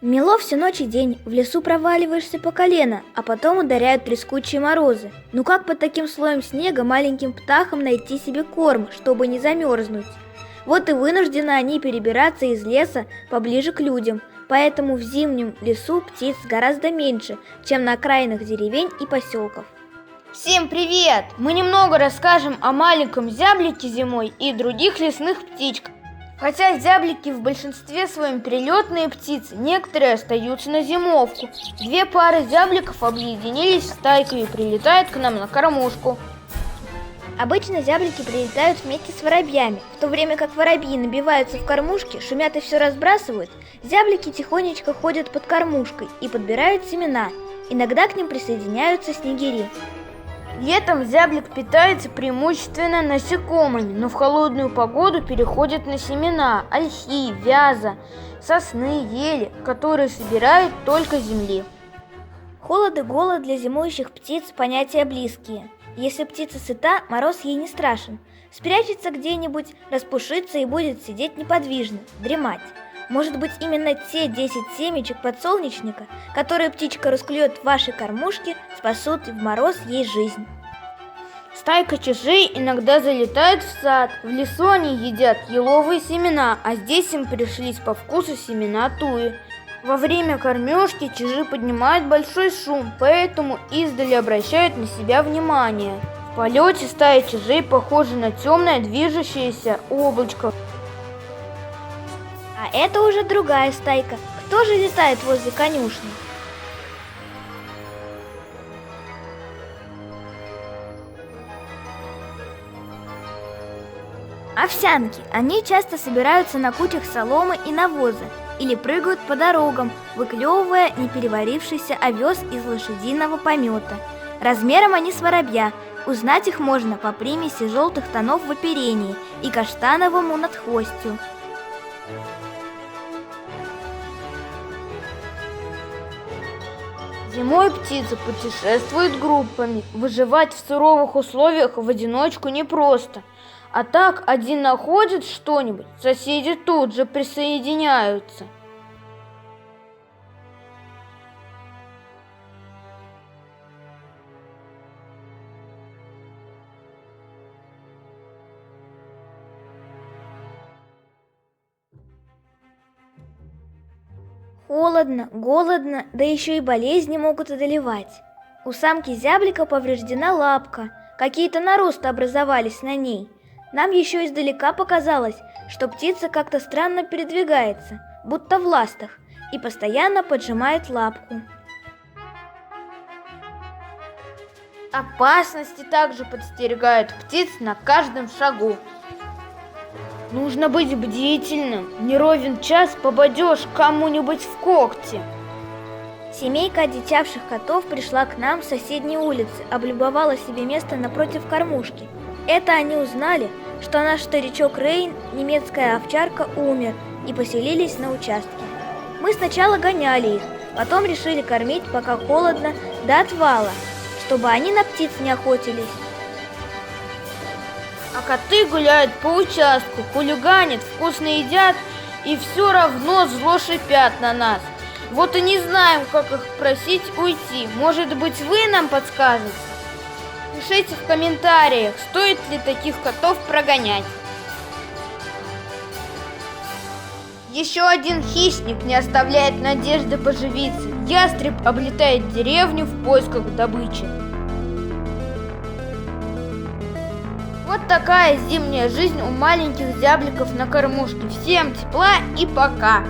Мело всю ночь и день, в лесу проваливаешься по колено, а потом ударяют трескучие морозы. Ну как под таким слоем снега маленьким птахам найти себе корм, чтобы не замерзнуть? Вот и вынуждены они перебираться из леса поближе к людям, поэтому в зимнем лесу птиц гораздо меньше, чем на окраинах деревень и поселков. Всем привет! Мы немного расскажем о маленьком зяблике зимой и других лесных птичках. Хотя зяблики в большинстве своем перелетные птицы, некоторые остаются на зимовку. Две пары зябликов объединились в стайку и прилетают к нам на кормушку. Обычно зяблики прилетают вместе с воробьями. В то время как воробьи набиваются в кормушки, шумят и все разбрасывают, зяблики тихонечко ходят под кормушкой и подбирают семена. Иногда к ним присоединяются снегири. Летом зяблик питается преимущественно насекомыми, но в холодную погоду переходит на семена ольхи, вяза, сосны, ели, которые собирают только с земли. Холод и голод для зимующих птиц – понятия близкие. Если птица сыта, мороз ей не страшен. Спрячется где-нибудь, распушится и будет сидеть неподвижно, дремать. Может быть, именно те 10 семечек подсолнечника, которые птичка расклюет в вашей кормушке, спасут в мороз ей жизнь. Стайка чижей иногда залетает в сад. В лесу они едят еловые семена, а здесь им пришлись по вкусу семена туи. Во время кормежки чижи поднимают большой шум, поэтому издали обращают на себя внимание. В полете стая чижей похожа на темное движущееся облачко. А это уже другая стайка. Кто же летает возле конюшни? Овсянки. Они часто собираются на кучах соломы и навоза или прыгают по дорогам, выклевывая непереварившийся овес из лошадиного помета. Размером они с воробья. Узнать их можно по примеси желтых тонов в оперении и каштановому надхвостью. Зимой птицы путешествуют группами. Выживать в суровых условиях в одиночку непросто. А так один находит что-нибудь, соседи тут же присоединяются. Холодно, голодно, да еще и болезни могут одолевать. У самки зяблика повреждена лапка, какие-то наросты образовались на ней. Нам еще издалека показалось, что птица как-то странно передвигается, будто в ластах, и постоянно поджимает лапку. Опасности также подстерегают птиц на каждом шагу. Нужно быть бдительным, не ровен час попадешь кому-нибудь в когти. Семейка одичавших котов пришла к нам с соседней улицы, облюбовала себе место напротив кормушки. Это они узнали, что наш старичок Рейн, немецкая овчарка, умер, и поселились на участке. Мы сначала гоняли их, потом решили кормить, пока холодно, до отвала, чтобы они на птиц не охотились. А коты гуляют по участку, хулиганят, вкусно едят и все равно зло шипят на нас. Вот и не знаем, как их просить уйти. Может быть, вы нам подскажете? Пишите в комментариях, стоит ли таких котов прогонять. Еще один хищник не оставляет надежды поживиться. Ястреб облетает деревню в поисках добычи. Вот такая зимняя жизнь у маленьких зябликов на кормушке. Всем тепла и пока!